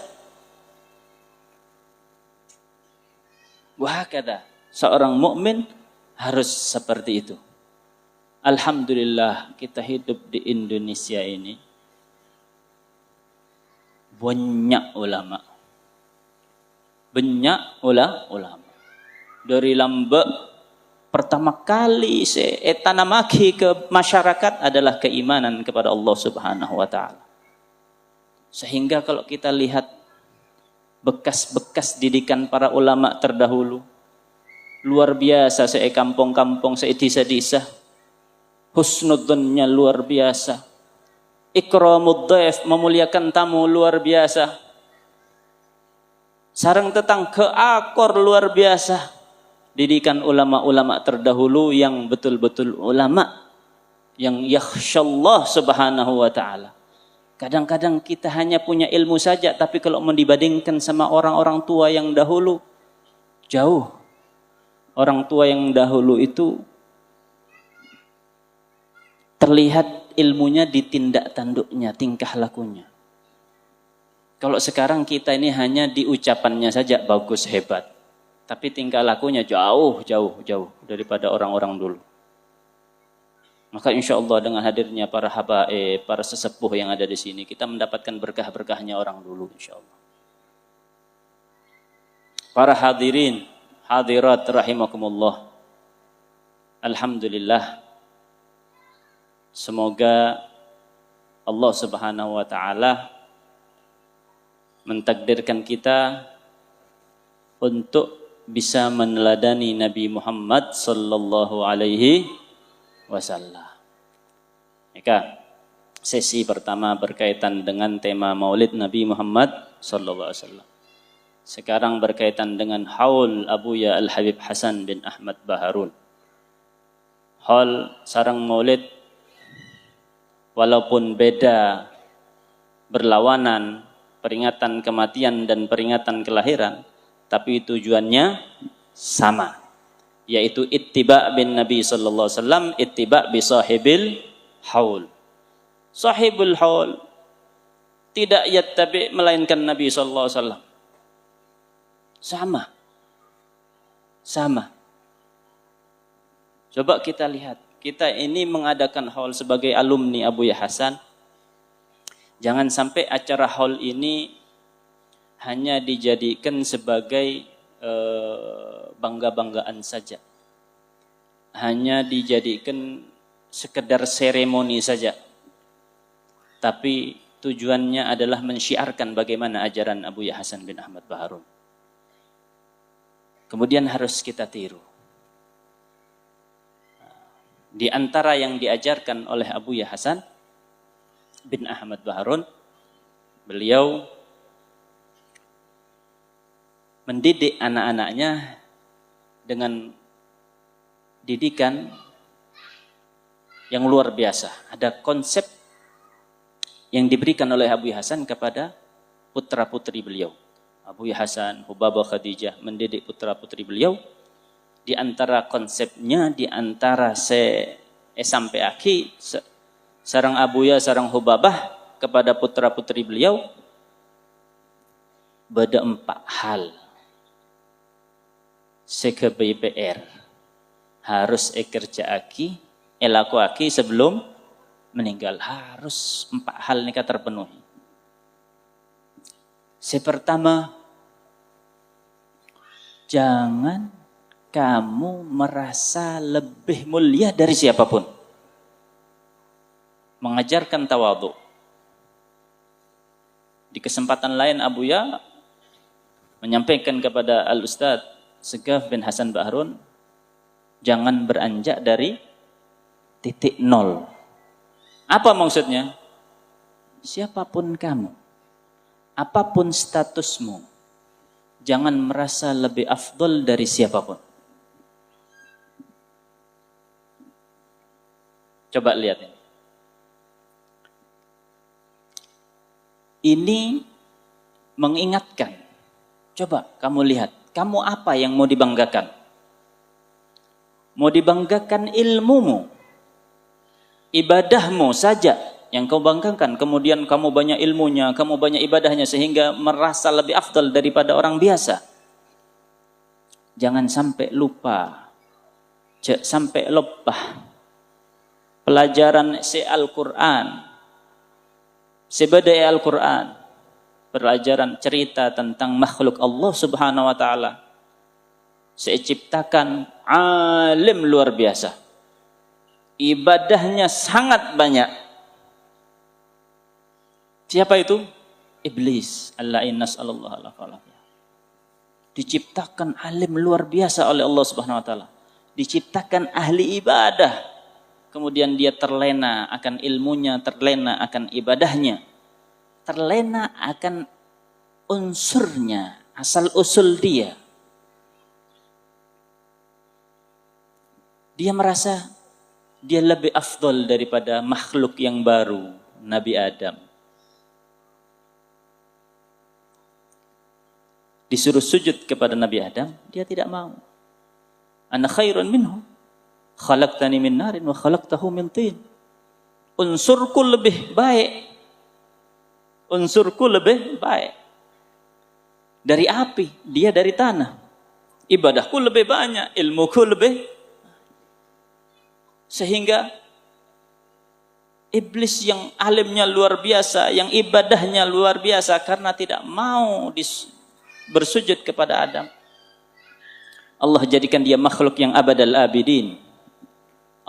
Wah, kata seorang mukmin harus seperti itu. Alhamdulillah kita hidup di Indonesia ini banyak ulama. Dari Lambek pertama kali tanamaki ke masyarakat adalah keimanan kepada Allah Subhanahu wa taala. Sehingga kalau kita lihat bekas-bekas didikan para ulama terdahulu, luar biasa, kampung-kampung, desa-desa, husnudzonnya luar biasa. Ikramud dhaif, memuliakan tamu, luar biasa. Sareng tetang keakor, luar biasa. Didikan ulama-ulama terdahulu yang betul-betul ulama yang yakhsyallah subhanahu wa ta'ala. Kadang-kadang kita hanya punya ilmu saja, tapi kalau mau dibandingkan sama orang-orang tua yang dahulu, jauh. Orang tua yang dahulu itu terlihat ilmunya di tindak tanduknya, tingkah lakunya. Kalau sekarang kita ini hanya di ucapannya saja bagus, hebat. Tapi tingkah lakunya jauh daripada orang-orang dulu. Maka insya Allah dengan hadirnya para habaib, para sesepuh yang ada di sini, kita mendapatkan berkah-berkahnya orang dulu insya Allah. Para hadirin, hadirat rahimakumullah. Alhamdulillah. Semoga Allah Subhanahu wa taala mentakdirkan kita untuk bisa meneladani Nabi Muhammad sallallahu alaihi wasallam. Maka sesi pertama berkaitan dengan tema Maulid Nabi Muhammad sallallahu alaihi wasallam. Sekarang berkaitan dengan haul Abuya Al-Habib Hasan bin Ahmad Baharun. Haul sarang Maulid walaupun beda, berlawanan, peringatan kematian dan peringatan kelahiran, tapi tujuannya sama, yaitu ittiba' bin Nabi sallallahu alaihi wasallam, ittiba' bi sahibil haul. Sahibul haul tidak yattabi' melainkan Nabi sallallahu alaihi wasallam. Sama. Coba kita lihat, kita ini mengadakan haul sebagai alumni Abuya Hasan. Jangan sampai acara haul ini hanya dijadikan sebagai bangga-banggaan saja. Hanya dijadikan sekedar seremoni saja. Tapi tujuannya adalah mensyiarkan bagaimana ajaran Abuya Hasan bin Ahmad Baharun. Kemudian harus kita tiru. Di antara yang diajarkan oleh Abuya Hasan bin Ahmad Baharun, beliau mendidik anak-anaknya dengan didikan yang luar biasa. Ada konsep yang diberikan oleh Abuya Hasan kepada putra-putri beliau. Abuya Hasan, Hubabah Khadijah mendidik putra-putri beliau. Di antara konsepnya, di antara sampai akhir, sarang Abuya, sarang Hubabah kepada putra-putri beliau, beda 4 hal. Seke BPR harus kerja aki, elaku aki sebelum meninggal. Harus 4 hal nikah terpenuhi. Pertama, jangan kamu merasa lebih mulia dari siapapun. mengajarkan tawadhu. Di kesempatan lain Abuya menyampaikan kepada Al-Ustadz Segaf bin Hasan Bahrun, jangan beranjak dari titik nol. Apa maksudnya? Siapapun kamu, apapun statusmu, jangan merasa lebih afdol dari siapapun. Coba lihat ini. Ini mengingatkan. Coba kamu lihat, kamu apa yang mau dibanggakan? Mau dibanggakan ilmumu, ibadahmu saja yang kau banggakan. Kemudian kamu banyak ilmunya, kamu banyak ibadahnya sehingga merasa lebih afdal daripada orang biasa. Jangan sampai lupa, sampai lupa pelajaran Al-Quran. Sebadai Al-Quran, pelajaran cerita tentang makhluk Allah Subhanahu wa taala. Saya ciptakan alim luar biasa. Ibadahnya sangat banyak. Siapa itu? Iblis. Alla'in nas'allallahu alaihi. Diciptakan alim luar biasa oleh Allah Subhanahu wa taala. Diciptakan ahli ibadah. Kemudian dia terlena akan ilmunya, terlena akan ibadahnya, terlena akan unsurnya, asal-usul dia. Dia merasa dia lebih afdol daripada makhluk yang baru, Nabi Adam. Disuruh sujud kepada Nabi Adam, dia tidak mau. Ana khairun minhu. Khalaqtani min narin wa khalaqtahu min tin. Unsurku lebih baik. Unsurku lebih baik. Dari api, dia dari tanah. Ibadahku lebih banyak, ilmuku lebih. Sehingga iblis yang alimnya luar biasa, yang ibadahnya luar biasa karena tidak mau bersujud kepada Adam. Allah jadikan dia makhluk yang abadal abidin.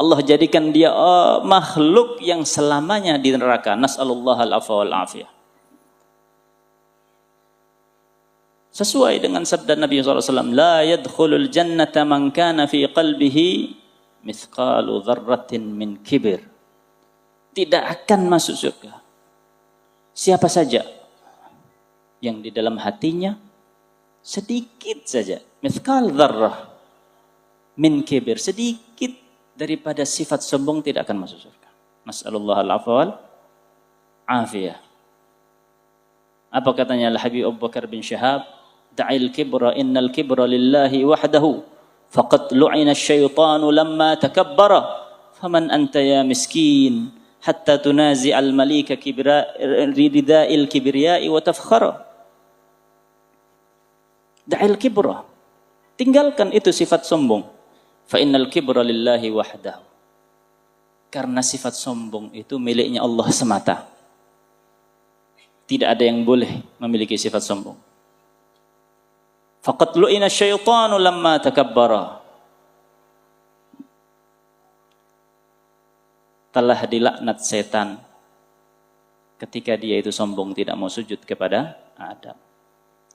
Allah jadikan dia makhluk yang selamanya di neraka. Nas'alullah al-afwa wal afiyah. Sesuai dengan sabda Nabi SAW, la yadkhulul jannata man kana fi qalbihi mithqalu dzarratin min kibir. Tidak akan masuk surga siapa saja yang di dalam hatinya sedikit saja, mithqal dzarrah min kibir, sedikit daripada sifat sombong, tidak akan masuk surga. Nas'alullah al-afwa wal afiyah. Apa katanya Al-Habib Abu Bakar bin Syahab? Da'il kibra innal kibra lillahi wahdahu faqad lu'ina asyaitanu lamma takabbara faman anta ya miskin hatta tunazi al-malika rida'il kibriyai wa tafkhara. Da'il kibra, tinggalkan itu sifat sombong. Fa innal kibra lillahi wahdahu. Karena sifat sombong itu miliknya Allah semata. Tidak ada yang boleh memiliki sifat sombong. Faqad lu'ina syaitanu lamma takabbara. Telah dilaknat setan ketika dia itu sombong, tidak mau sujud kepada Adam.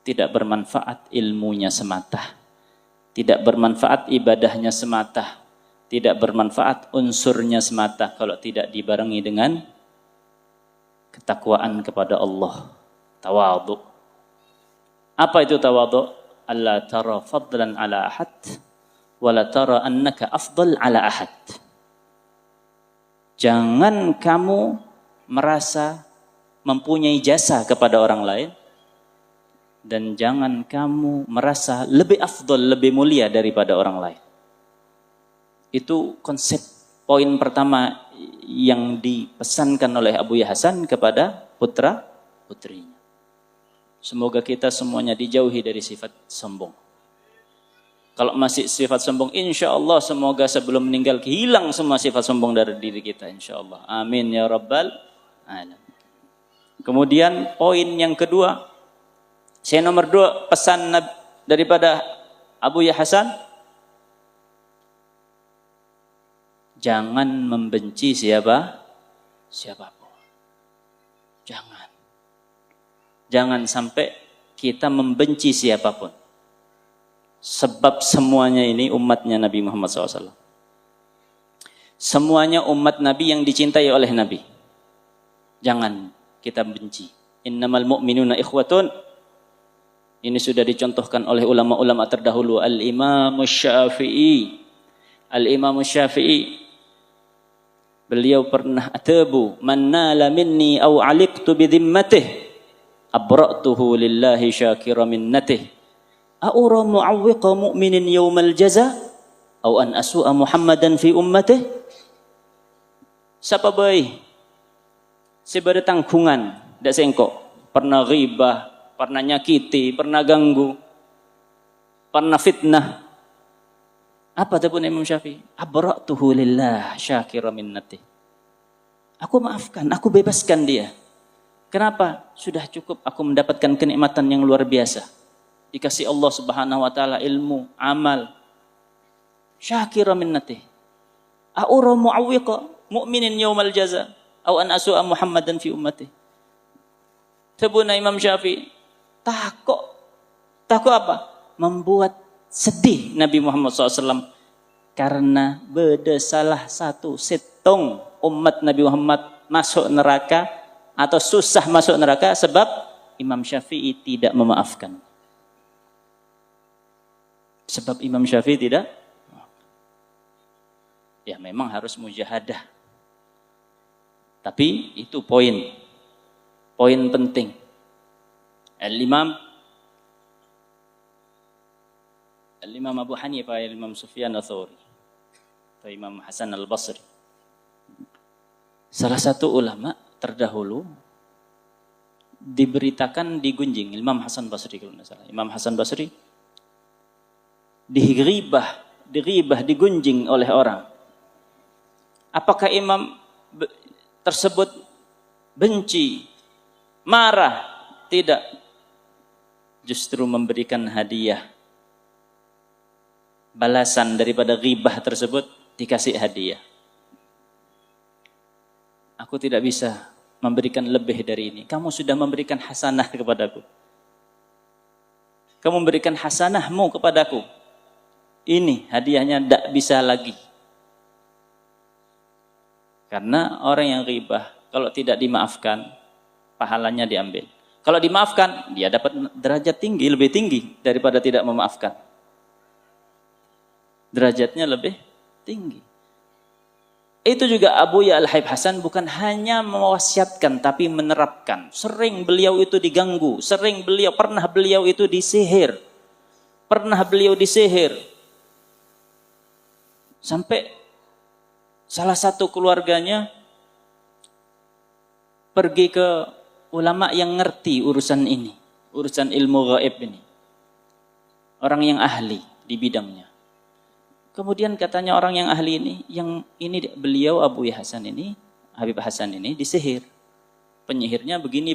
Tidak bermanfaat ilmunya semata. Tidak bermanfaat ibadahnya semata. Tidak bermanfaat unsurnya semata kalau tidak dibarengi dengan ketakwaan kepada Allah. Tawadhu. Apa itu tawadhu? Alla tara fadlan ala ahad wala tara annaka afdal ala ahad. Jangan kamu merasa mempunyai jasa kepada orang lain, dan jangan kamu merasa lebih afdol, lebih mulia daripada orang lain. Itu konsep poin pertama yang dipesankan oleh Abuya Hasan kepada putra-putrinya. Semoga kita semuanya dijauhi dari sifat sombong. Kalau masih sifat sombong, insya Allah semoga sebelum meninggal hilang semua sifat sombong dari diri kita, insya Allah. Amin ya rabbal alamin. Kemudian poin yang kedua, saya nomor 2 pesan daripada Abuya Hasan, jangan membenci siapa? siapapun. Jangan. Jangan sampai kita membenci siapapun. Sebab semuanya ini umatnya Nabi Muhammad SAW. Semuanya umat Nabi yang dicintai oleh Nabi. Jangan kita benci. Innamal mu'minuna ikhwatun. Ini sudah dicontohkan oleh ulama-ulama terdahulu. Al-Imam Syafi'i. Al-Imam Syafi'i. Beliau pernah atabu. Man nala minni aw aliktu bidhimmatih. Abra'tuhu lillahi syakira minnatih. A'ura mu'awwiqa mu'minin yawmal jaza. Aw an asu'a Muhammadan fi ummatih. Siapa baik? Sebab tanggungan. Tidak sengkok. Pernah ghibah. Pernah nyakiti, pernah ganggu, pernah fitnah. Apa itu pun Imam Syafi'i? Abra'tuhu lillah syakira minnatih. Aku maafkan, aku bebaskan dia. Kenapa? Sudah cukup aku mendapatkan kenikmatan yang luar biasa. Dikasih Allah Subhanahu wa taala ilmu, amal. Syakira minnatih. A'ura mu'awwiqa mu'minin yawmal jaza aw an asu'a Muhammadan fi ummati. Sebuna Imam Syafi'i takut apa? Membuat sedih Nabi Muhammad SAW karena beda salah satu setong umat Nabi Muhammad masuk neraka atau susah masuk neraka sebab Imam Syafi'i tidak memaafkan. Sebab Imam Syafi'i tidak, ya memang harus mujahadah. Tapi itu poin penting. Al-Imam Abu Hanifah, Imam Sufyan Ats-Tsauri, atau Imam Hasan Al-Basri. Salah satu ulama terdahulu diberitakan digunjing, Imam Hasan Basri kalau tidak salah. Imam Hasan Basri diribah, digunjing oleh orang. Apakah imam tersebut benci, marah? Tidak. Justru memberikan hadiah. Balasan daripada ghibah tersebut dikasih hadiah. Aku tidak bisa memberikan lebih dari ini. Kamu sudah memberikan hasanah kepadaku. Kamu memberikan hasanahmu kepadaku. Ini hadiahnya tidak bisa lagi. Karena orang yang ghibah kalau tidak dimaafkan, pahalanya diambil. Kalau dimaafkan, dia dapat derajat tinggi, lebih tinggi daripada tidak memaafkan. Derajatnya lebih tinggi. Itu juga Abu Ya Al-Habib Hasan bukan hanya mewasiatkan, tapi menerapkan. Sering beliau itu diganggu, pernah beliau itu disihir. Sampai salah satu keluarganya pergi ke ulama yang ngerti urusan ini, urusan ilmu gaib ini. Orang yang ahli di bidangnya. Kemudian katanya orang yang ahli ini, beliau Abu Ya Hasan ini, Habib Hasan ini disihir. Penyihirnya begini,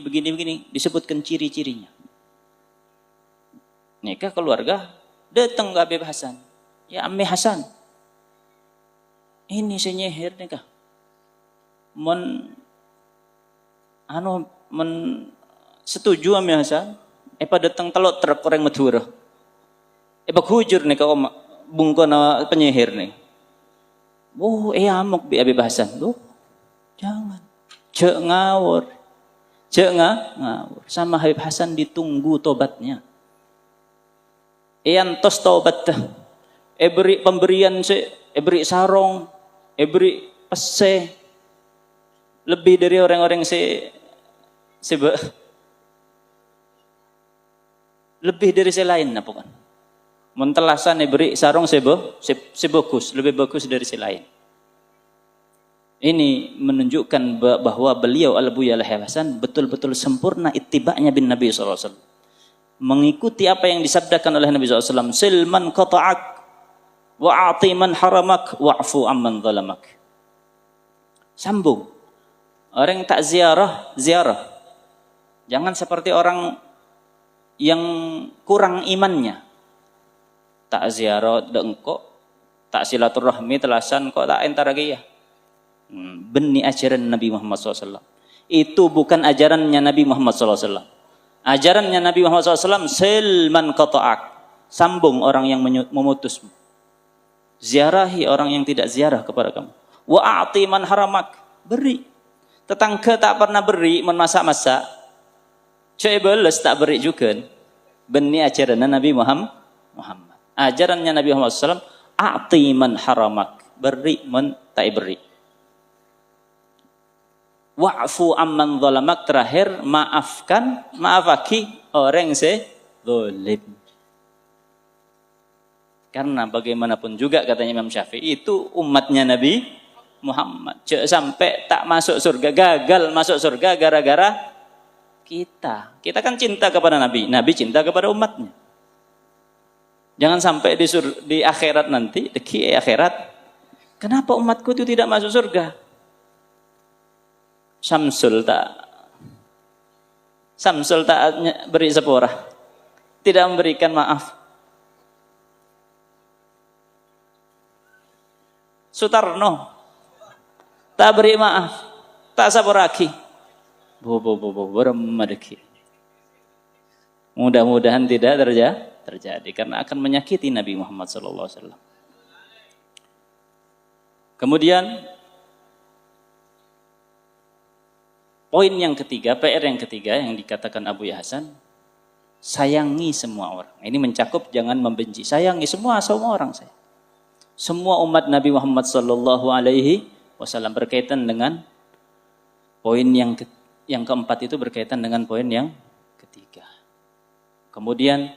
disebutkan ciri-cirinya. Nikah keluarga, datang ke Habib Hasan. Ya Ammi Hasan, ini senyihir nikah. Setuju Ammi Hasan, datang telok truk orang Madura. Hujur nih kau bungkona penyihir nih. Amuk bi Habib Hasan. Jangan. Cek ngawur. Sama Habib Hasan ditunggu tobatnya. Antos tobat dah. Beri pemberian beri sarong, beri pese. Lebih dari orang-orang lebih dari lain apa kan? Mentelasan beri sarong sebagus, lebih bagus dari lain. Ini menunjukkan bahwa beliau Abu Ya Al-Habib Hasan betul-betul sempurna ittiba'nya bin Nabi SAW. Mengikuti apa yang disabdakan oleh Nabi SAW. Silman qata'ak wa'ati man haramak wa'fu amman zalamak. Sambung. Orang tak ziarah. Jangan seperti orang yang kurang imannya. Tak ziarah engkau, tak silaturahmi telasan kok tak entar lagi ya. Benih ajaran Nabi Muhammad SAW. Itu bukan ajarannya Nabi Muhammad SAW. Ajarannya Nabi Muhammad SAW, silman qata'ak, sambung orang yang memutusmu. Ziarahi orang yang tidak ziarah kepada kamu. Wa a'ti man haramak, beri. Tetangga tak pernah beri, memasak-masak. Cek beles tak beri juga. Benih ajaran Nabi Muhammad. Ajarannya Nabi Muhammad SAW, a'ti man haramak, beri man tak beri. Wa'fu amman zalamak, terakhir maafaki orang zalim. Karena bagaimanapun juga katanya Imam Syafi'i itu umatnya Nabi Muhammad. Jangan sampai tak masuk surga, gagal masuk surga gara-gara kita. Kita kan cinta kepada Nabi, Nabi cinta kepada umatnya. Jangan sampai di akhirat nanti, di akhirat, kenapa umatku itu tidak masuk surga? Samsul tak beri sepora, tidak memberikan maaf. Sutarno tak beri maaf, tak saboraki. Bermadeki. Mudah-mudahan tidak terjadi karena akan menyakiti Nabi Muhammad SAW. Kemudian poin yang ketiga, PR yang ketiga yang dikatakan Abu Hasan, sayangi semua orang. Ini mencakup jangan membenci, sayangi semua orang saya. Semua umat Nabi Muhammad SAW berkaitan dengan poin yang keempat itu berkaitan dengan poin yang ketiga. Kemudian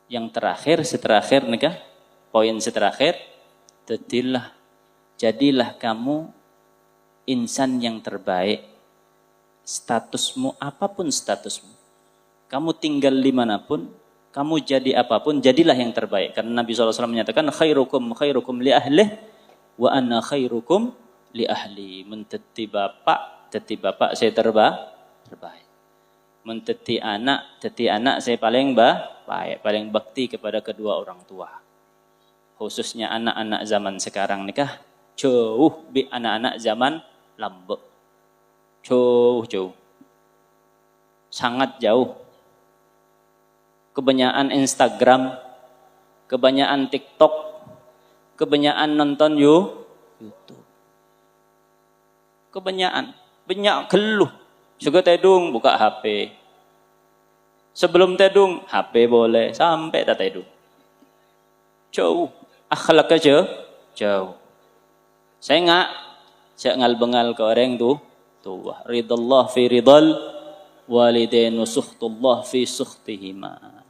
yang terakhir, poin terakhir, jadilah kamu insan yang terbaik. Statusmu, apapun statusmu, kamu tinggal dimanapun, kamu jadi apapun, jadilah yang terbaik. Karena Nabi SAW menyatakan, khairukum li ahlih, wa ana khairukum li ahli. Menteti bapak saya terbaik. Menteti anak saya paling baik, paling bakti kepada kedua orang tua. Khususnya anak-anak zaman sekarang nikah, jauh bi anak-anak zaman lambe. Jauh. Sangat jauh. Kebanyakan Instagram, kebanyakan TikTok, kebanyakan nonton YouTube. Banyak geluh. Juga tedung buka HP. Sebelum tedung HP boleh sampai tak tedung. Jauh. Akhlaknya jauh. Saya ngal-bengal ke orang tua. Ridallah fi ridal walidain wa sukhtullah fi sukhtihima.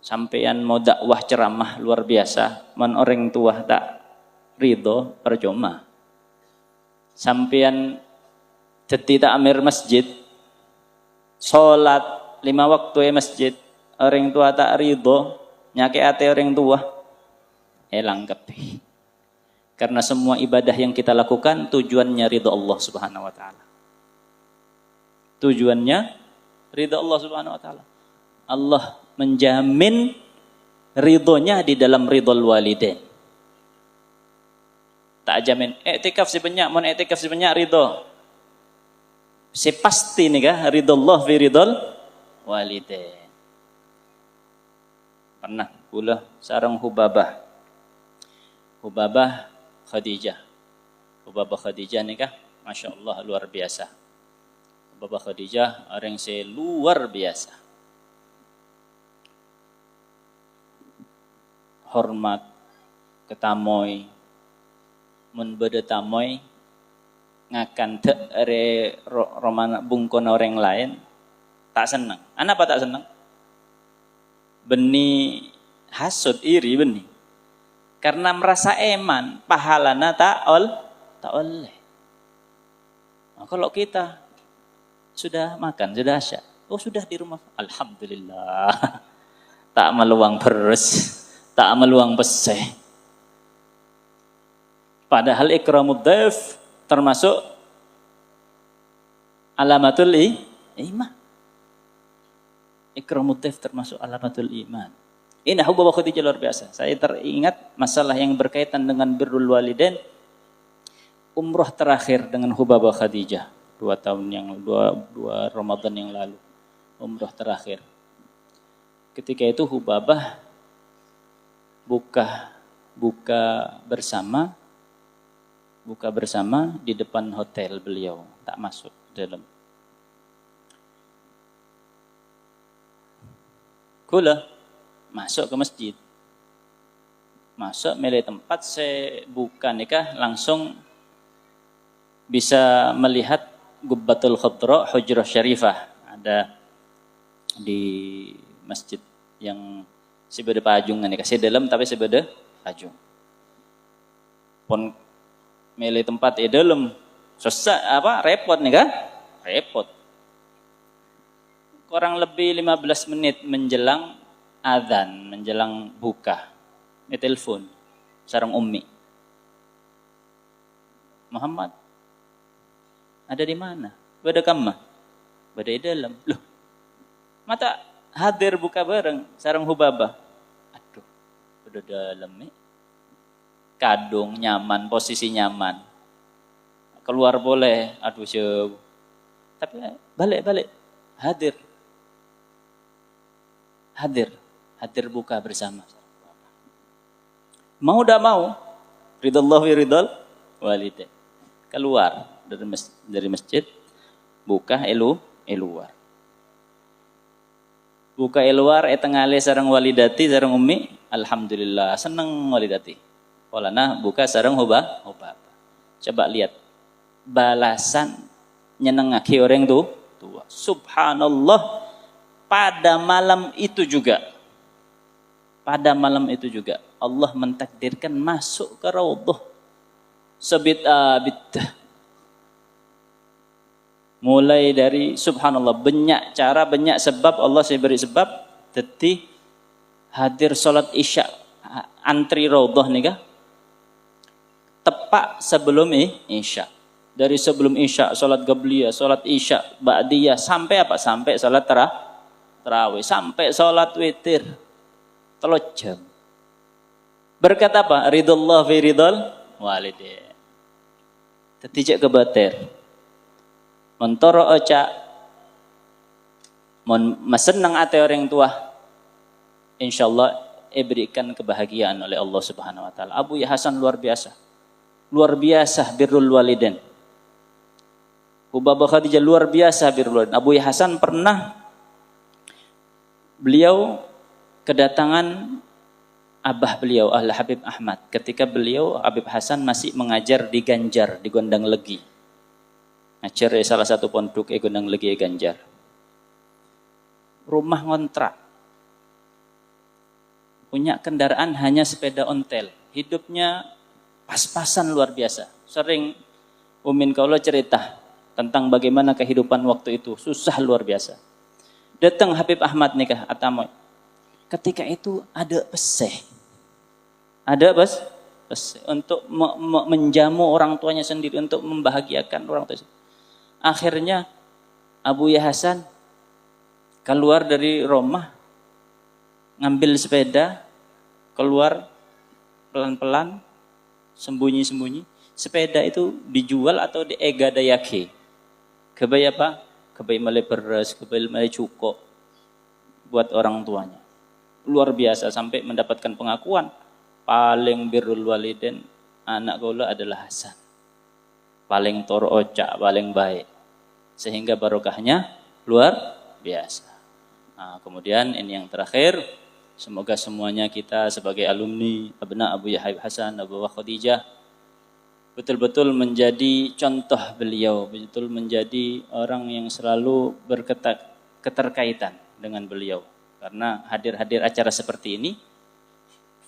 Sampeyan mau dakwah ceramah luar biasa, man orang tua tak ridho percuma. Sampeyan dadi takmir masjid, salat 5 waktu masjid, orang tua tak ridho, nyake ate orang tua, elang kepi. Karena semua ibadah yang kita lakukan tujuannya ridho Allah Subhanahu wa taala. Tujuannya ridho Allah Subhanahu wa taala. Allah menjamin ridhonya di dalam ridhol walidain. Tak jamin iktikaf si banyak, mon iktikaf si banyak ridho. Si pasti nih kah ridhollah fi ridhol walidain. Pernah pula sarang Hubabah Khadijah nih kah, masya Allah luar biasa. Hubabah Khadijah orang si luar biasa. Hormat ketamoy mun beda tamoy ngakan re romana bungkon orang lain tak senang. Apa tak senang? Beni hasud iri beni. Karena merasa eman pahalana tak oleh. Nah, kalau kita sudah makan, sudah asya, sudah di rumah, alhamdulillah. Tak meluang beres. Tak meluang peseh. Padahal ikramud dhaif termasuk alamatul iman. Ikramud dhaif termasuk alamatul iman. Ini Hubabah Khadijah luar biasa. Saya teringat masalah yang berkaitan dengan birrul walidain. Umroh terakhir dengan Hubabah Khadijah 2 Ramadan yang lalu. Umroh terakhir. Ketika itu Hubabah buka bersama di depan hotel beliau, tak masuk dalam. Kula masuk ke masjid. Masuk milih tempat, saya buka nikah, langsung bisa melihat Gubbatul Khadra Hujrah Syarifah. Ada di masjid yang sebeda pajung nikah. Saya dalam tapi sebeda pajung. Pon milih tempat dalam. Susah repot nih kan? Repot. Kurang lebih 15 menit menjelang adzan, menjelang buka, telepon sareng Ummi. Muhammad, ada di mana? Bada kamma? Bada di dalam. Loh, mata hadir buka bareng sareng Hubabah. Aduh, udah dalam nih. Kadung nyaman, posisi nyaman. Keluar boleh, aduh jauh. Tapi balik. Hadir buka bersama. Mau tidak mau, ridallah wa ridal walidain. Keluar dari masjid, buka eluar. Buka eluar, tengale sarang walidati, sarang Ummi, alhamdulillah, seneng walidati. Polana buka sarang Hubabah. Coba lihat, balasan nyenengake orang tua. Subhanallah. Pada malam itu juga Allah mentakdirkan masuk ke raudhah sebit. Mulai dari subhanallah banyak cara, banyak sebab Allah saya beri sebab dadi hadir salat Isya antri raudhah nika tepat sebelum Isya. Dari sebelum Isya salat qabliyah, salat Isya, ba'diyah sampai apa? Sampai salat tarawih, sampai sholat witir 3 jam. Berkat apa? Ridallah fi ridal walidain. Tetijak kebatir. Mentoro oca. Masenang ate orang tua. Insyaallah berikan kebahagiaan oleh Allah Subhanahu wa taala. Abu Hasan luar biasa. Luar biasa birrul walidain. Hubabah Khadijah luar biasa birrul walidain. Abu Hasan pernah beliau kedatangan abah beliau, Habib Ahmad. Ketika beliau, Habib Hasan masih mengajar di Ganjar, di Gondang Legi. Ngajar salah satu pondok Gondang Legi Ganjar. Rumah ngontrak. Punya kendaraan hanya sepeda ontel. Hidupnya pas-pasan luar biasa. Sering Umin Kaulo cerita tentang bagaimana kehidupan waktu itu. Susah luar biasa. Datang Habib Ahmad nikah atamoy. Ketika itu ada peseh. Ada peseh untuk menjamu orang tuanya sendiri, untuk membahagiakan orang tua. Akhirnya Abu Hasan keluar dari rumah, ngambil sepeda, keluar pelan-pelan, sembunyi-sembunyi. Sepeda itu dijual atau diegadayake. Kebayang apa? Kebaik malai beras, kebaik malai cukup buat orang tuanya. Luar biasa sampai mendapatkan pengakuan paling birrul walidain anak kaula adalah Hasan. Paling toro oca, paling baik. Sehingga barokahnya luar biasa. Nah, kemudian ini yang terakhir, semoga semuanya kita sebagai alumni Abna Abu Habib Hasan, Abu Khadijah betul-betul menjadi contoh beliau, betul menjadi orang yang selalu berketerkaitan dengan beliau. Karena hadir-hadir acara seperti ini,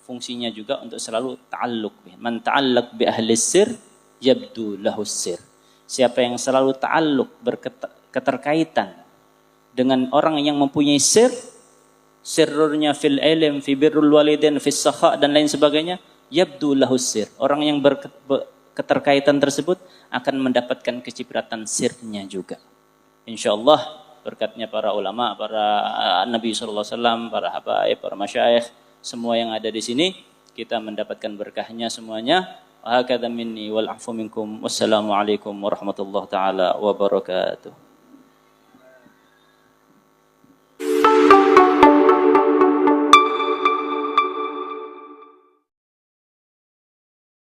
fungsinya juga untuk selalu ta'alluq. Man ta'allaq bi ahli sir, yabdu lahu sir. Siapa yang selalu ta'alluq, berketerkaitan dengan orang yang mempunyai sir, sirrurnya fil ilm, fi birrul walidain, fis sakha dan lain sebagainya, yabdu lahu sir. Orang yang keterkaitan tersebut akan mendapatkan kecipratan sirnya juga. InsyaAllah berkatnya para ulama, para Nabi SAW, para habaib, para masyayikh, semua yang ada di sini kita mendapatkan berkahnya semuanya. Wa hakadha minni wal afu minkum. Wassalamualaikum warahmatullahi taala wabarakatuh.